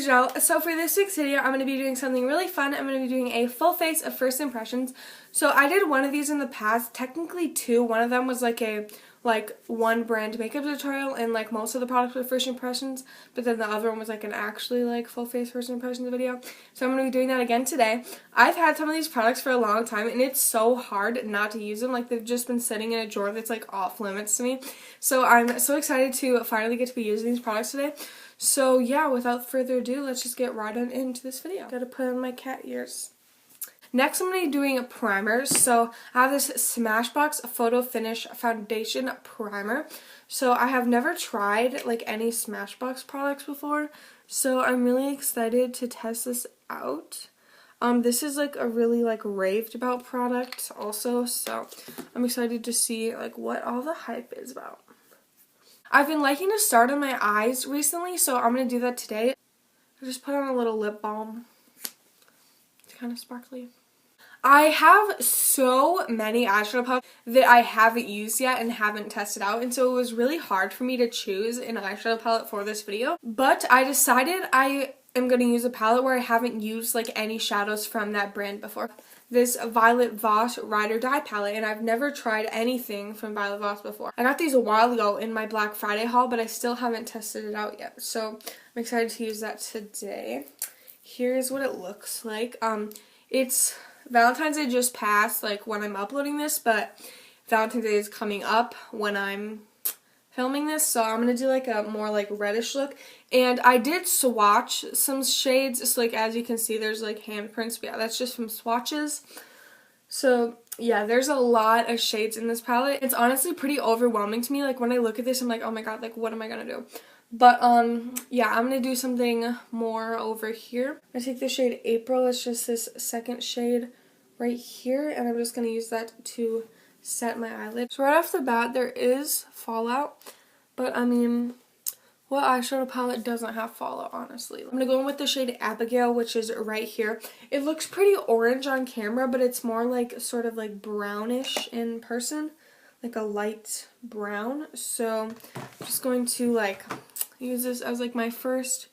Janelle. So for this week's video, I'm going to be doing something really fun. I'm going to be doing a full face of first impressions. So I did one of these in the past, technically two. One of them was like a one brand makeup tutorial, and like most of the products were first impressions, but then the other one was like an actually like full face first impressions video. So I'm going to be doing that again today. I've had some of these products for a long time, and it's so hard not to use them. Like, they've just been sitting in a drawer that's like off limits to me. So I'm so excited to finally get to be using these products today. So yeah, without further ado, let's just get right on into this video. Gotta put on my cat ears. Next, I'm going to be doing primers. So I have this Smashbox Photo Finish Foundation Primer. So I have never tried like any Smashbox products before, so I'm really excited to test this out. This is like a really like raved about product also, so I'm excited to see like what all the hype is about. I've been liking to start on my eyes recently, so I'm going to do that today. I just put on a little lip balm. It's kind of sparkly. I have so many eyeshadow palettes that I haven't used yet and haven't tested out, and so it was really hard for me to choose an eyeshadow palette for this video. But I decided I am going to use a palette where I haven't used like any shadows from that brand before. This Violet Voss Ride or Die palette, and I've never tried anything from Violet Voss before. I got these a while ago in my Black Friday haul, but I still haven't tested it out yet, so I'm excited to use that today. Here's what it looks like. It's Valentine's Day just passed, like when I'm uploading this, but Valentine's Day is coming up when I'm filming this, so I'm going to do like a more like reddish look. And I did swatch some shades, so like as you can see there's like handprints, but yeah, that's just from swatches. So yeah, there's a lot of shades in this palette. It's honestly pretty overwhelming to me. Like when I look at this, I'm like, oh my god, like what am I going to do? But yeah, I'm going to do something more over here. I take the shade April. It's just this second shade right here, and I'm just going to use that to set my eyelid. So right off the bat, there is fallout, but I mean, what eyeshadow palette doesn't have fallout, honestly? I'm going to go in with the shade Abigail, which is right here. It looks pretty orange on camera, but it's more like sort of like brownish in person, like a light brown. So I'm just going to like use this as like my first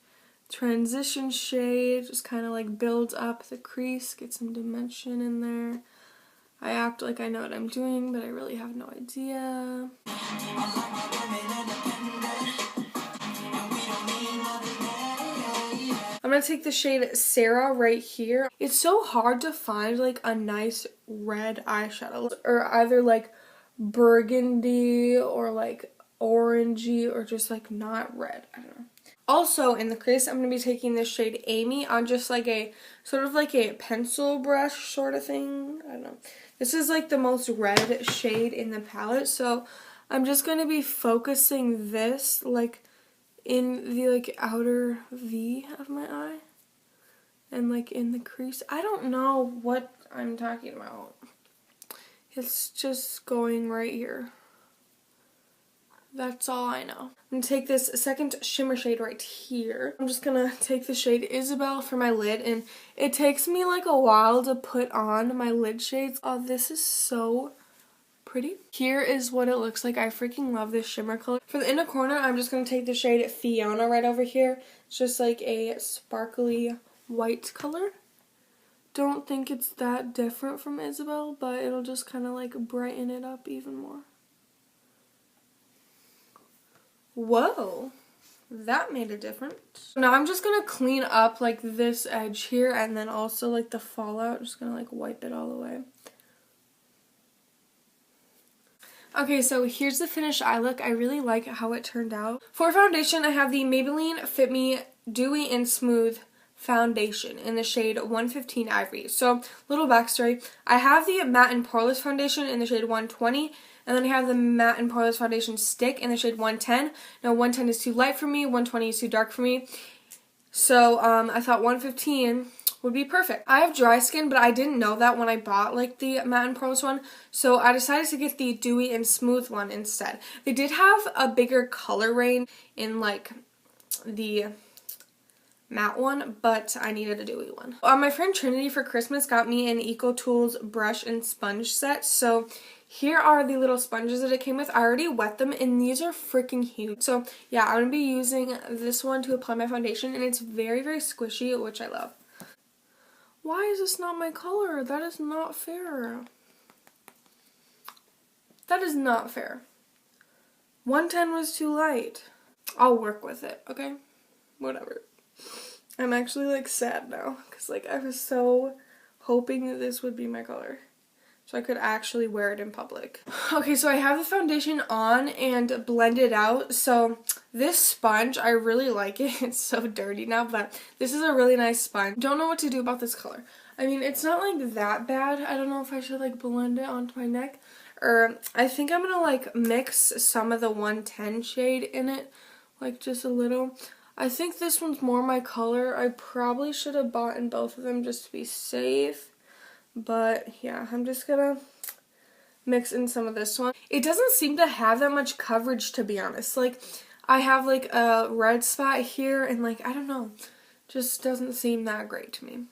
transition shade, just kind of like build up the crease, get some dimension in there. I act like I know what I'm doing, but I really have no idea. I'm going to take the shade Sarah right here. It's so hard to find like a nice red eyeshadow, or either like burgundy or like orangey or just like not red. I don't know. Also in the crease, I'm going to be taking this shade Amy on just like a sort of like a pencil brush sort of thing. I don't know. This is like the most red shade in the palette, so I'm just going to be focusing this like in the like outer V of my eye and like in the crease. I don't know what I'm talking about. It's just going right here. That's all I know. I'm going to take this second shimmer shade right here. I'm just going to take the shade Isabel for my lid, and it takes me like a while to put on my lid shades. Oh, this is so pretty. Here is what it looks like. I freaking love this shimmer color. For the inner corner, I'm just going to take the shade Fiona right over here. It's just like a sparkly white color. Don't think it's that different from Isabel, but it'll just kind of like brighten it up even more. Whoa, that made a difference. Now I'm just going to clean up like this edge here, and then also like the fallout. Just going to like wipe it all away. Okay, so here's the finished eye look. I really like how it turned out. For foundation, I have the Maybelline Fit Me Dewy and Smooth Foundation in the shade 115 Ivory. So, little backstory. I have the Matte and Poreless Foundation in the shade 120, and then I have the Matte and Poreless Foundation Stick in the shade 110. Now, 110 is too light for me, 120 is too dark for me. So, I thought 115 would be perfect. I have dry skin, but I didn't know that when I bought like the Matte and Poreless one, so I decided to get the Dewy and Smooth one instead. They did have a bigger color range in like the matte one, but I needed a dewy one. My friend Trinity for Christmas got me an EcoTools brush and sponge set, so here are the little sponges that it came with. I already wet them, and these are freaking huge. So yeah, I'm going to be using this one to apply my foundation, and it's very, very squishy, which I love. Why is this not my color? That is not fair. That is not fair. 110 was too light. I'll work with it, okay? Whatever. I'm actually like sad now because like I was so hoping that this would be my color so I could actually wear it in public. Okay, so I have the foundation on and blended out. So this sponge, I really like it. It's so dirty now, but this is a really nice sponge. Don't know what to do about this color. I mean, it's not like that bad. I don't know if I should like blend it onto my neck, or I think I'm gonna like mix some of the 110 shade in it, like just a little. I think this one's more my color. I probably should have bought in both of them just to be safe. But yeah, I'm just gonna mix in some of this one. It doesn't seem to have that much coverage, to be honest. Like, I have like a red spot here and like, I don't know, just doesn't seem that great to me.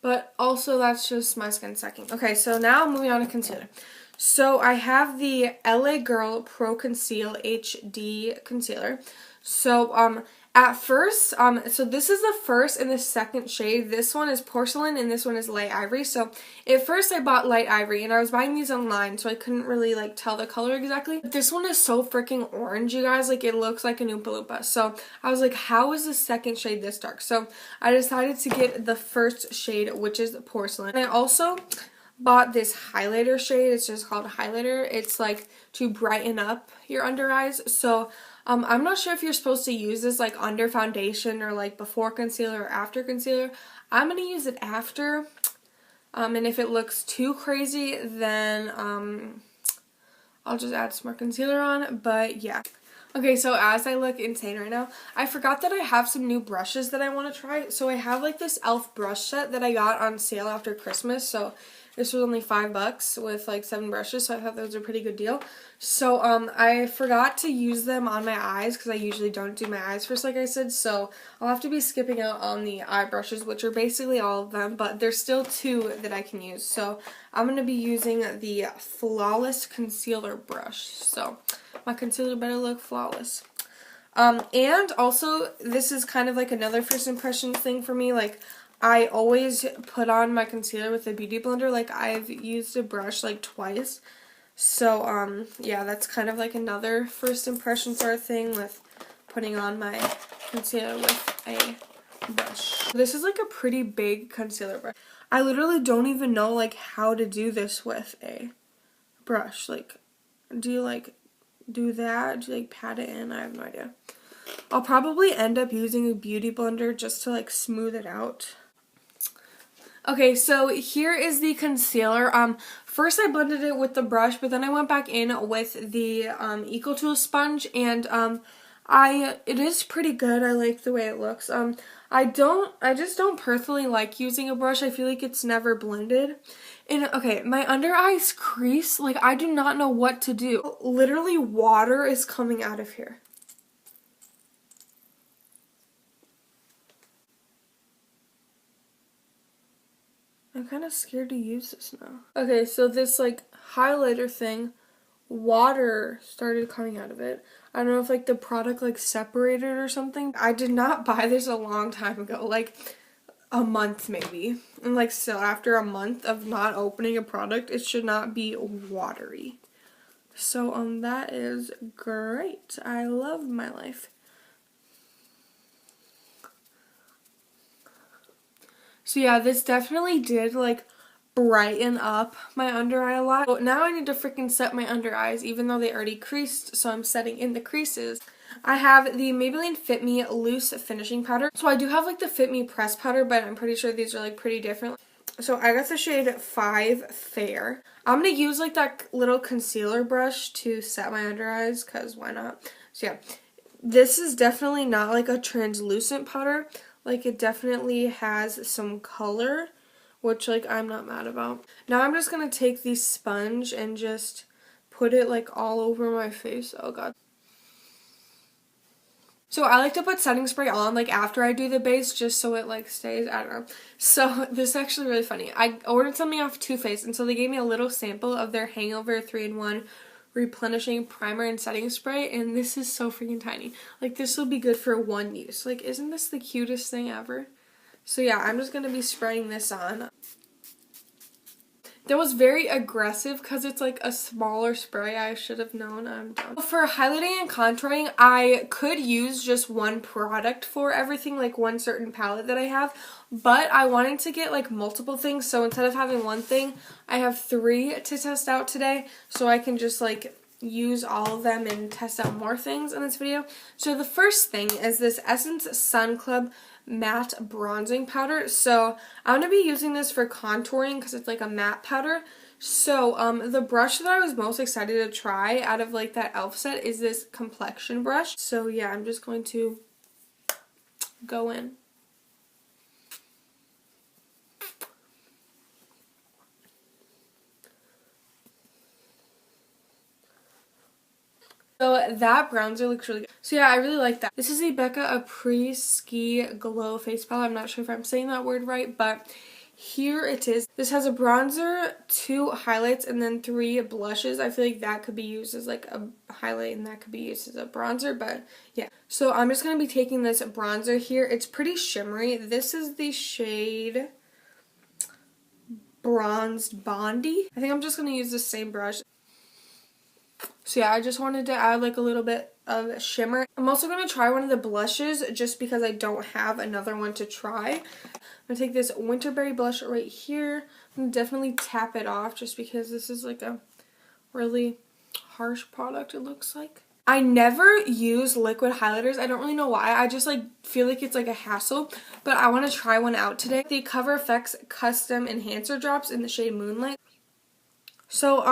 But also that's just my skin sucking. Okay, so now moving on to concealer. So I have the LA Girl Pro Conceal HD concealer. So at first, so this is the first and the second shade. This one is porcelain and this one is light ivory. So at first I bought light ivory, and I was buying these online, so I couldn't really like tell the color exactly. But this one is so freaking orange, you guys. Like, it looks like an Oompa Loompa. So I was like, how is the second shade this dark? So I decided to get the first shade, which is porcelain. And I also bought this highlighter shade. It's just called highlighter. It's like to brighten up your under eyes. So I'm not sure if you're supposed to use this like under foundation or like before concealer or after concealer. I'm going to use it after. And if it looks too crazy, then I'll just add some more concealer on. But yeah. Okay, so as I look insane right now, I forgot that I have some new brushes that I want to try. So I have like this e.l.f. brush set that I got on sale after Christmas. So this was only $5 with like 7 brushes, so I thought that was a pretty good deal. So I forgot to use them on my eyes because I usually don't do my eyes first, like I said. So I'll have to be skipping out on the eye brushes, which are basically all of them, but there's still 2 that I can use. So I'm going to be using the Flawless Concealer brush. So my concealer better look flawless. And also, this is kind of like another first impression thing for me. Like, I always put on my concealer with a beauty blender. Like, I've used a brush like twice. So, yeah, that's kind of like another first impression sort of thing with putting on my concealer with a brush. This is like a pretty big concealer brush. I literally don't even know like how to do this with a brush. Like, do you like do that? Do you like pat it in? I have no idea. I'll probably end up using a beauty blender just to like smooth it out. Okay, so here is the concealer. First I blended it with the brush, but then I went back in with the EcoTool sponge, and it is pretty good. I like the way it looks. I just don't personally like using a brush. I feel like it's never blended. And okay, my under eyes crease. Like, I do not know what to do. Literally water is coming out of here. I'm kind of scared to use this now. Okay, so this like highlighter thing, water started coming out of it. I don't know if like the product like separated or something. I did not buy this a long time ago, like a month maybe. And like still after a month of not opening a product, it should not be watery. So that is great. I love my life. So yeah, this definitely did like brighten up my under eye a lot. So now I need to freaking set my under eyes, even though they already creased, so I'm setting in the creases. I have the Maybelline Fit Me Loose Finishing Powder. So I do have like the Fit Me Press Powder, but I'm pretty sure these are like pretty different. So I got the shade 5 Fair. I'm going to use like that little concealer brush to set my under eyes, because why not? So yeah, this is definitely not like a translucent powder. Like, it definitely has some color, which, like, I'm not mad about. Now I'm just going to take the sponge and just put it, like, all over my face. Oh, God. So I like to put setting spray on like after I do the base just so it like stays, I don't know. So this is actually really funny. I ordered something off Too Faced, and so they gave me a little sample of their Hangover 3-in-1 replenishing primer and setting spray, and this is so freaking tiny. Like this will be good for one use. Like isn't this the cutest thing ever? So yeah, I'm just going to be spraying this on. That was very aggressive because it's like a smaller spray. I should have known. I'm done. For highlighting and contouring, I could use just one product for everything, like one certain palette that I have. But I wanted to get like multiple things. So instead of having one thing, I have 3 to test out today. So I can just like use all of them and test out more things in this video. So the first thing is this Essence Sun Club matte bronzing powder. So I'm going to be using this for contouring because it's like a matte powder. So the brush that I was most excited to try out of like that e.l.f. set is this Complexion Brush. So yeah, I'm just going to go in. So that bronzer looks really good. So yeah, I really like that. This is the Becca Apres Ski Glow Face Palette. I'm not sure if I'm saying that word right, but here it is. This has a bronzer, 2 highlights, and then 3 blushes. I feel like that could be used as like a highlight and that could be used as a bronzer, but yeah. So I'm just going to be taking this bronzer here. It's pretty shimmery. This is the shade Bronzed Bondy. I think I'm just going to use the same brush. So yeah, I just wanted to add like a little bit of shimmer. I'm also going to try one of the blushes just because I don't have another one to try. I'm going to take this Winterberry blush right here. I'm going to definitely tap it off just because this is like a really harsh product, it looks like. I never use liquid highlighters. I don't really know why. I just like feel like it's like a hassle, but I want to try one out today. The Cover FX Custom Enhancer Drops in the shade Moonlight. So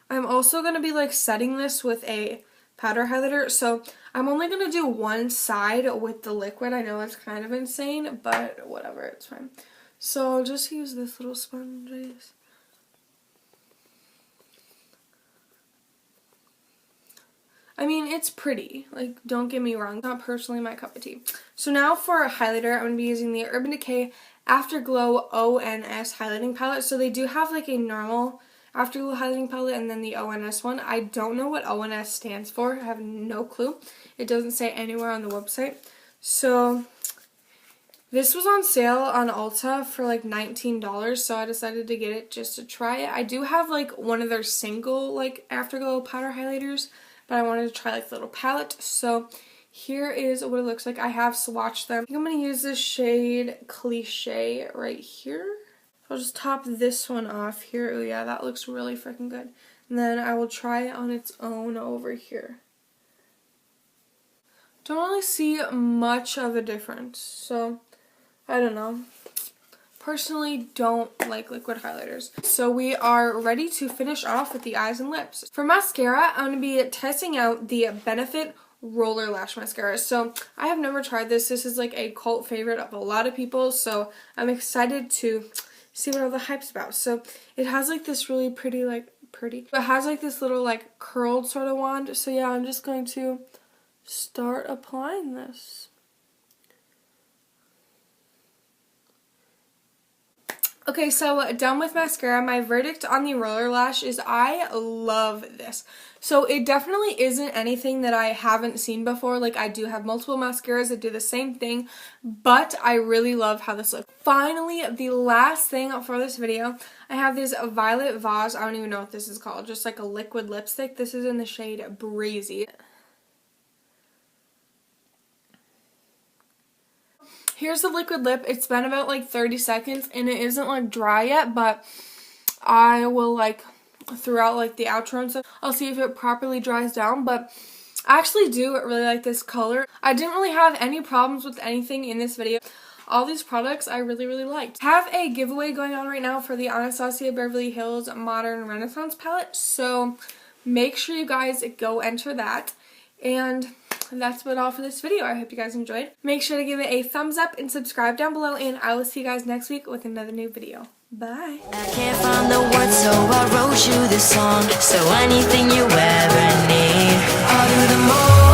I'm also going to be like setting this with a powder highlighter. So I'm only going to do one side with the liquid. I know it's kind of insane, but whatever, it's fine. So I'll just use this little sponge. I mean, it's pretty. Like, don't get me wrong. It's not personally my cup of tea. So now for a highlighter, I'm going to be using the Urban Decay Afterglow ONS highlighting palette. So they do have like a normal Afterglow highlighting palette and then the ONS one. I don't know what ONS stands for. I have no clue. It doesn't say anywhere on the website. So this was on sale on Ulta for like $19, so I decided to get it just to try it. I do have like one of their single like Afterglow powder highlighters, but I wanted to try like the little palette. So here is what it looks like. I have swatched them. I think I'm going to use this shade Cliche right here. I'll just top this one off here. Oh yeah, that looks really freaking good. And then I will try it on its own over here. Don't really see much of a difference, so I don't know. Personally, don't like liquid highlighters. So we are ready to finish off with the eyes and lips. For mascara, I'm going to be testing out the Benefit Roller Lash Mascara. So I have never tried this. This is like a cult favorite of a lot of people, so I'm excited to see what all the hype's about. So it has like this really pretty, it has like this little like curled sort of wand. So yeah, I'm just going to start applying this. Okay, so done with mascara. My verdict on the roller lash is I love this. So it definitely isn't anything that I haven't seen before. Like, I do have multiple mascaras that do the same thing, but I really love how this looks. Finally, the last thing for this video, I have this Violet Voss. I don't even know what this is called. Just like a liquid lipstick. This is in the shade Breezy. Here's the liquid lip. It's been about like 30 seconds and it isn't like dry yet, but I will like throughout like the outro and stuff, I'll see if it properly dries down. But I actually do really like this color. I didn't really have any problems with anything in this video. All these products I really liked. I have a giveaway going on right now for the Anastasia Beverly Hills Modern Renaissance palette, so make sure you guys go enter that. And that's about all for this video. I hope you guys enjoyed. Make sure to give it a thumbs up and subscribe down below, and I will see you guys next week with another new video. Bye. I can't find the words, so I wrote you this song. So anything you ever need, I'll do the most.